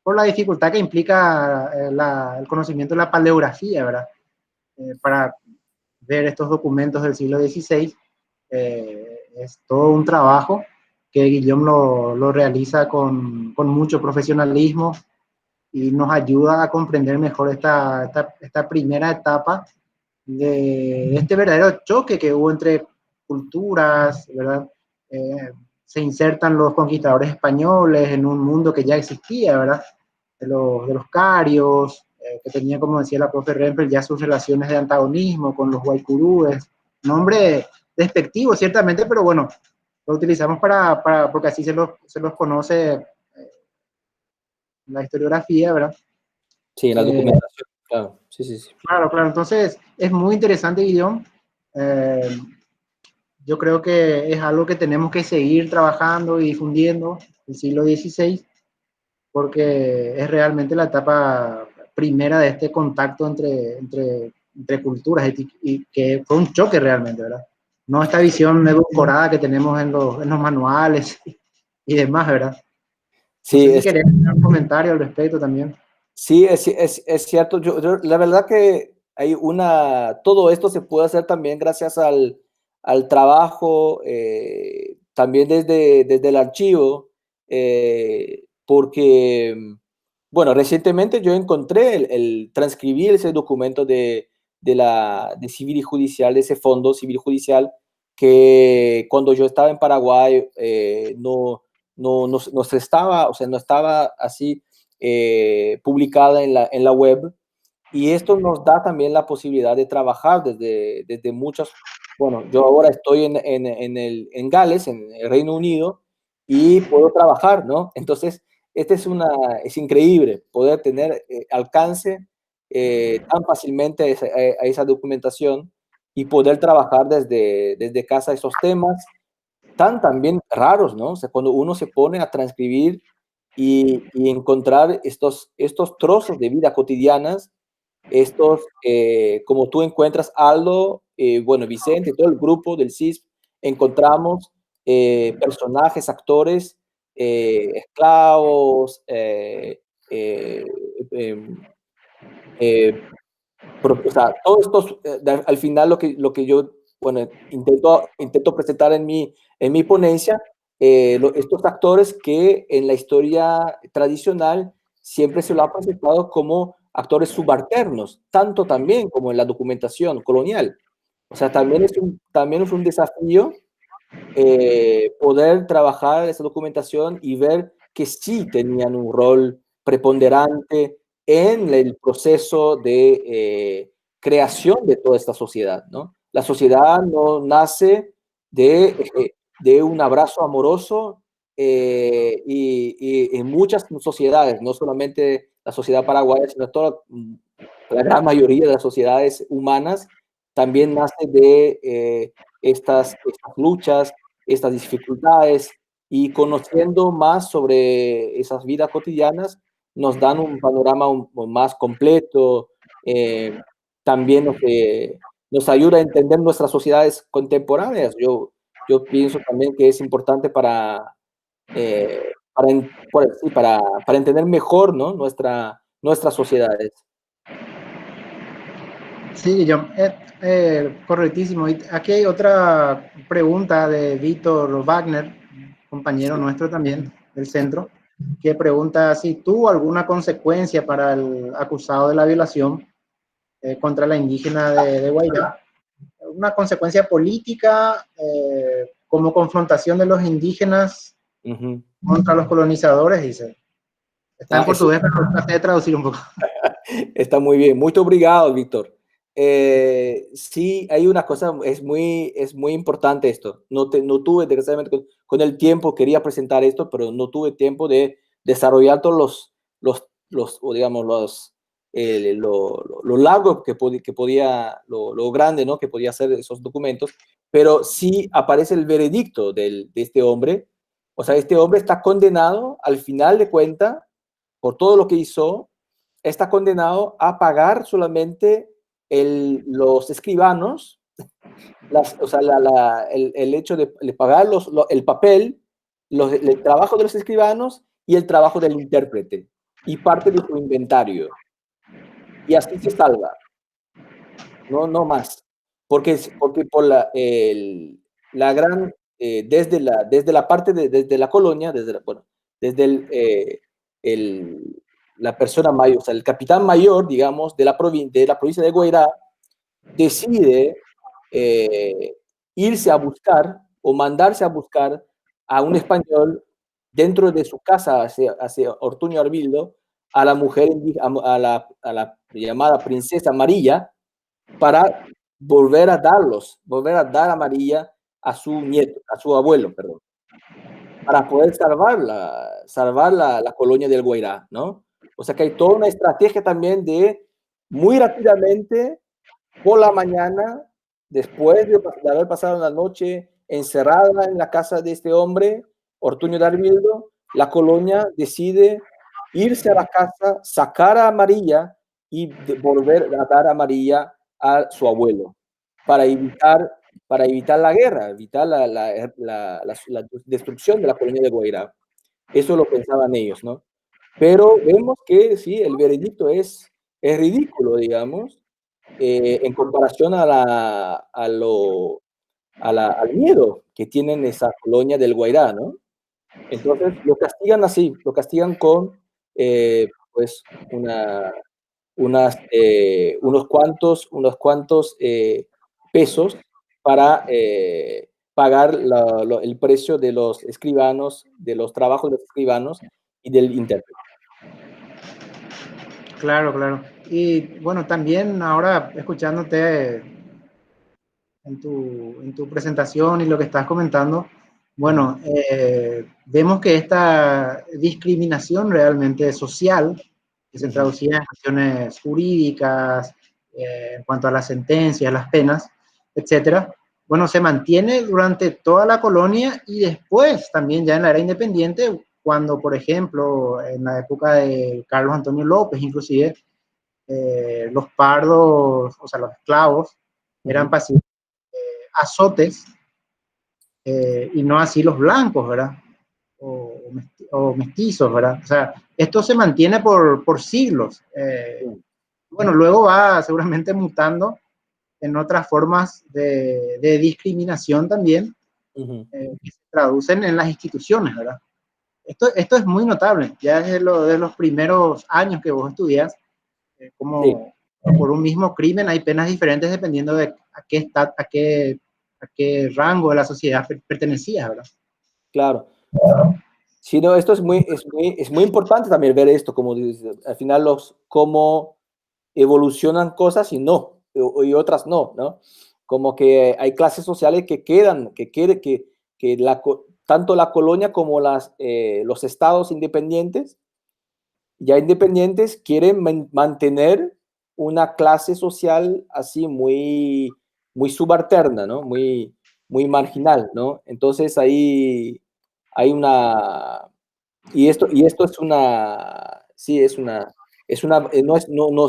por la dificultad que implica el conocimiento de la paleografía, ¿verdad? Para ver estos documentos del siglo XVI, es todo un trabajo que Guillaume lo realiza con mucho profesionalismo y nos ayuda a comprender mejor esta primera etapa de este verdadero choque que hubo entre culturas, ¿verdad? Se insertan los conquistadores españoles en un mundo que ya existía, ¿verdad? De los carios, que tenía, como decía la profe Rempel, ya sus relaciones de antagonismo con los guaycurúes, nombre despectivo ciertamente, pero bueno, lo utilizamos porque así se los conoce la historiografía, ¿verdad? Sí, la documentación. Claro, sí, sí, sí. Claro, claro. Entonces, es muy interesante, Guillón. Yo creo que es algo que tenemos que seguir trabajando y difundiendo el siglo XVI, porque es realmente la etapa primera de este contacto entre culturas y que fue un choque realmente, ¿verdad? No esta visión edulcorada que tenemos en los manuales y demás, ¿verdad? No Sí, sé si querés hacer un comentario al respecto también. sí, es cierto. La verdad que hay todo esto se puede hacer también gracias al trabajo, también desde el archivo, porque, bueno, recientemente yo encontré transcribir ese documento de civil y judicial, de ese fondo civil y judicial, que cuando yo estaba en Paraguay no estaba, o sea, no estaba así publicada en la web, y esto nos da también la posibilidad de trabajar desde muchas, bueno, yo ahora estoy en Gales, en el Reino Unido, y puedo trabajar, ¿no? Entonces, es increíble poder tener alcance tan fácilmente a esa documentación y poder trabajar desde casa esos temas tan también raros, ¿no? O sea, cuando uno se pone a transcribir y encontrar estos trozos de vida cotidianas, como tú encuentras, Aldo, bueno, Vicente, todo el grupo del CISP, encontramos personajes, actores, esclavos, eh, em, eh, o sea, todos estos, al final lo que yo, bueno, intento presentar en mi ponencia, estos actores que en la historia tradicional siempre se lo ha presentado como actores subalternos, tanto también como en la documentación colonial. O sea, también es un desafío poder trabajar esa documentación y ver que sí tenían un rol preponderante en el proceso de creación de toda esta sociedad, ¿no? La sociedad no nace de un abrazo amoroso y en muchas sociedades, no solamente la sociedad paraguaya, sino toda la gran mayoría de las sociedades humanas, también nace de estas luchas, estas dificultades, y conociendo más sobre esas vidas cotidianas nos dan un panorama más completo, también nos ayuda a entender nuestras sociedades contemporáneas. Yo pienso también que es importante para entender mejor, ¿no? Nuestras sociedades. Sí, John, correctísimo. Y aquí hay otra pregunta de Víctor Wagner, compañero nuestro también del centro, que pregunta si tuvo alguna consecuencia para el acusado de la violación contra la indígena de Guairá, una consecuencia política como confrontación de los indígenas contra los colonizadores, dice. Está en portugués, pero traté de traducir un poco. Está muy bien. Muito obrigado, Víctor. Sí, hay una cosa, es muy importante esto. No tuve, desgraciadamente, con el tiempo quería presentar esto, pero no tuve tiempo de desarrollar todos o digamos, lo largo que podía, lo grande, ¿no? Que podía hacer esos documentos, pero sí aparece el veredicto de este hombre. O sea, este hombre está condenado, al final de cuentas, por todo lo que hizo, está condenado a pagar solamente los escribanos, o sea, el hecho de pagar el papel, el trabajo de los escribanos y el trabajo del intérprete y parte de su inventario. Y así se salva, no más. Porque por la gran, desde la parte desde la colonia, desde la persona mayor, o sea, el capitán mayor, digamos, de la provincia de Guairá, decide irse a buscar o mandarse a buscar a un español dentro de su casa hacia Ortuño Arbildo, a la mujer, a la llamada princesa Amarilla, para volver a dar a Amarilla a su nieto, a su abuelo, perdón, para poder salvar la colonia del Guairá, ¿no? O sea que hay toda una estrategia también de muy rápidamente, por la mañana, después de haber pasado la noche encerrada en la casa de este hombre, Ortuño de Arbildo, la colonia decide irse a la casa, sacar a María y volver a dar a María a su abuelo, para evitar la guerra, evitar la destrucción de la colonia de Guairá. Eso lo pensaban ellos, ¿no? Pero vemos que sí, el veredicto es ridículo, digamos, en comparación al miedo que tienen esa colonia del Guairá, ¿no? Entonces lo castigan así, lo castigan con pues unos cuantos pesos para pagar el precio de los escribanos, de los trabajos de los escribanos y del intérprete. Claro, claro. Y bueno, también ahora escuchándote en tu presentación y lo que estás comentando, bueno, vemos que esta discriminación realmente social, que se traducía en acciones jurídicas, en cuanto a las sentencias, las penas, etcétera, bueno, se mantiene durante toda la colonia y después también ya en la era independiente, cuando, por ejemplo, en la época de Carlos Antonio López, inclusive, los pardos, o sea, los esclavos, eran pasivos azotes, y no así los blancos, ¿verdad? O mestizos, ¿verdad? O sea, esto se mantiene por siglos. Bueno, luego va seguramente mutando en otras formas de discriminación también, que se traducen en las instituciones, ¿verdad? Esto es muy notable, ya desde los primeros años que vos estudias, como Sí. por un mismo crimen hay penas diferentes dependiendo de a qué rango de la sociedad pertenecía, ¿verdad? Claro. Sí, no, esto es muy importante también ver esto, como dices, al final cómo evolucionan cosas y otras no, ¿no? Como que hay clases sociales que quedan, que tanto la colonia como los estados independientes, ya independientes, quieren mantener una clase social así muy subalterna, ¿no? Muy marginal, ¿no? Entonces ahí hay y esto es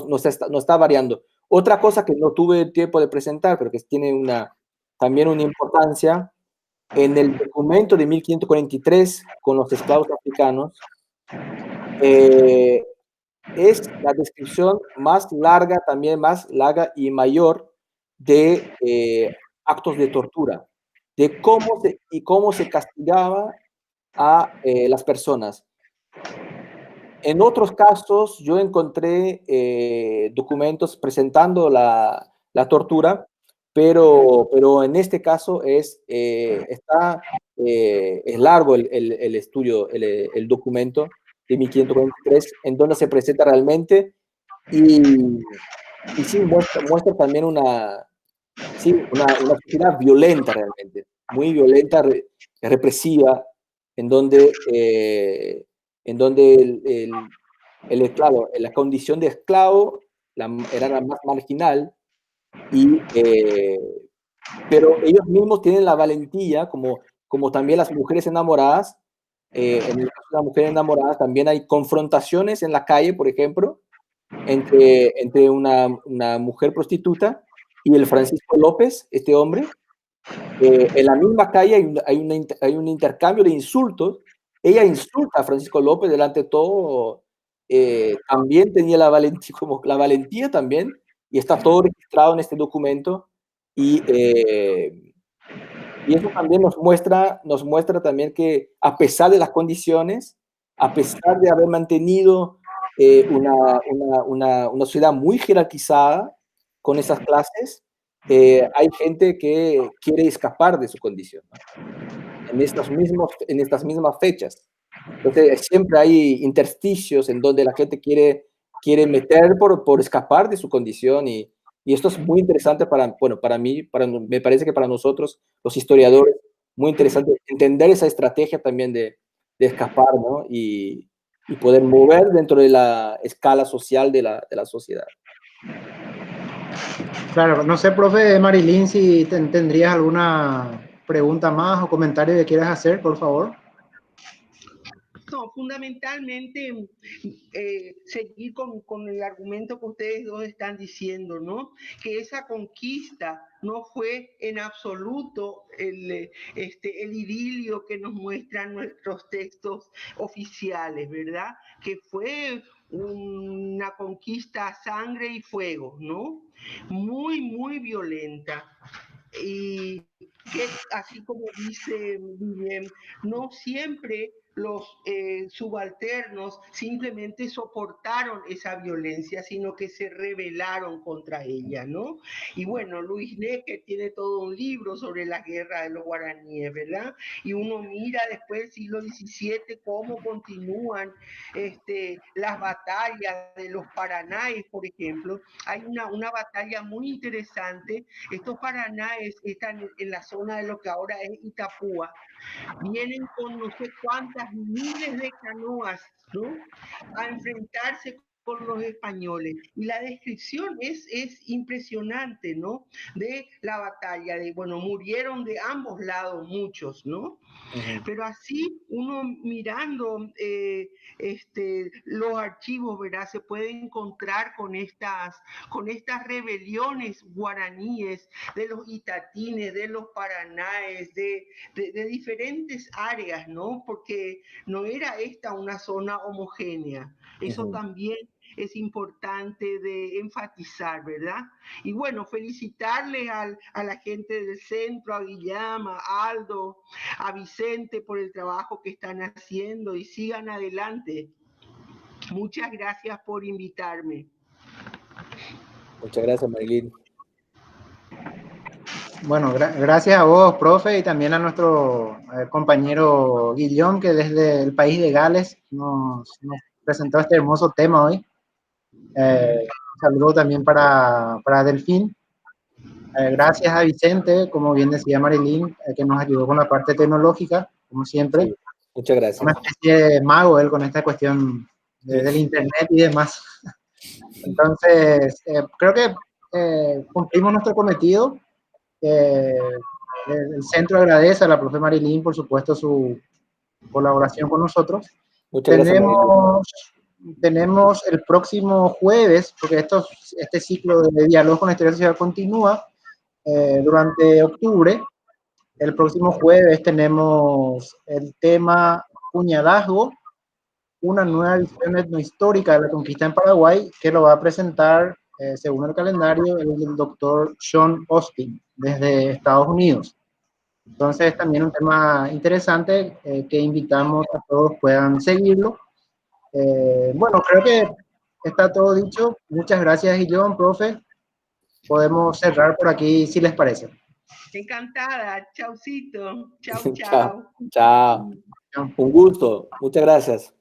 no está variando. Otra cosa que no tuve tiempo de presentar, pero que tiene también una importancia, en el documento de 1543 con los esclavos africanos, es la descripción más larga y mayor de actos de tortura, de cómo se castigaba a las personas. En otros casos, yo encontré documentos presentando la tortura, pero en este caso es largo el estudio, el documento de 1543, en donde se presenta realmente y sí muestra también una sociedad violenta realmente, muy violenta, represiva, en donde claro, la condición de esclavo era la más marginal, pero ellos mismos tienen la valentía, como también las mujeres enamoradas. En el caso de las mujeres enamoradas también hay confrontaciones en la calle, por ejemplo, entre una mujer prostituta y el Francisco López, este hombre. En la misma calle hay un intercambio de insultos. Ella insulta a Francisco López delante de todo. También tenía la valentía también, y está todo registrado en este documento. Y eso también nos muestra también que, a pesar de las condiciones, a pesar de haber mantenido una sociedad muy jerarquizada con esas clases, hay gente que quiere escapar de su condición, ¿no? En estas mismas fechas. Entonces, siempre hay intersticios en donde la gente quiere meter por escapar de su condición, y esto es muy interesante para mí, me parece que para nosotros, los historiadores, muy interesante entender esa estrategia también de escapar, ¿no? Y poder mover dentro de la escala social de la sociedad. Claro, no sé, profe Marilyn, si tendrías alguna pregunta más o comentario que quieras hacer, por favor. No, fundamentalmente seguir con el argumento que ustedes dos están diciendo, ¿no? Que esa conquista no fue en absoluto el idilio que nos muestran nuestros textos oficiales, ¿verdad? Que fue una conquista a sangre y fuego, ¿no? Muy, muy violenta. Y que, así como dice Guillem, no siempre los subalternos simplemente soportaron esa violencia, sino que se rebelaron contra ella, ¿no? Y bueno, Luis Necker tiene todo un libro sobre la guerra de los guaraníes, ¿verdad? Y uno mira después del siglo XVII cómo continúan las batallas de los Paranaes, por ejemplo. Hay una batalla muy interesante. Estos Paranaes están en la zona de lo que ahora es Itapúa, vienen con no sé cuántas miles de canoas, ¿no? A enfrentarse con los españoles. Y la descripción es impresionante, ¿no? De la batalla, de, bueno, murieron de ambos lados muchos, ¿no? Pero así uno mirando los archivos, ¿verdad? Se puede encontrar con estas rebeliones guaraníes de los itatines, de los paranaes, de diferentes áreas, ¿no? Porque no era esta una zona homogénea. Eso también es importante de enfatizar, ¿verdad? Y bueno, felicitarles a la gente del centro, a Guillem, a Aldo, a Vicente por el trabajo que están haciendo y sigan adelante. Muchas gracias por invitarme. Muchas gracias, Marilyn. Bueno, gracias a vos, profe, y también a nuestro compañero Guillem, que desde el país de Gales nos presentó este hermoso tema hoy. Un saludo también para Delfín. Gracias a Vicente, como bien decía Marilyn, que nos ayudó con la parte tecnológica, como siempre. Sí, muchas gracias. Una especie de mago él con esta cuestión del internet y demás. Entonces, creo que cumplimos nuestro cometido. El centro agradece a la profe Marilyn, por supuesto, su colaboración con nosotros. Muchas gracias, Tenemos el próximo jueves, porque este ciclo de diálogo con la historia social continúa durante octubre. El próximo jueves tenemos el tema Puñalazgo, una nueva visión etnohistórica de la conquista en Paraguay, que lo va a presentar, según el calendario, el doctor Sean Austin, desde Estados Unidos. Entonces, también un tema interesante que invitamos a todos puedan seguirlo. Bueno, creo que está todo dicho. Muchas gracias, Guillem, profe. Podemos cerrar por aquí, si les parece. Encantada. Chaucito. Chau, chau. Chao. Chao. Un gusto. Muchas gracias.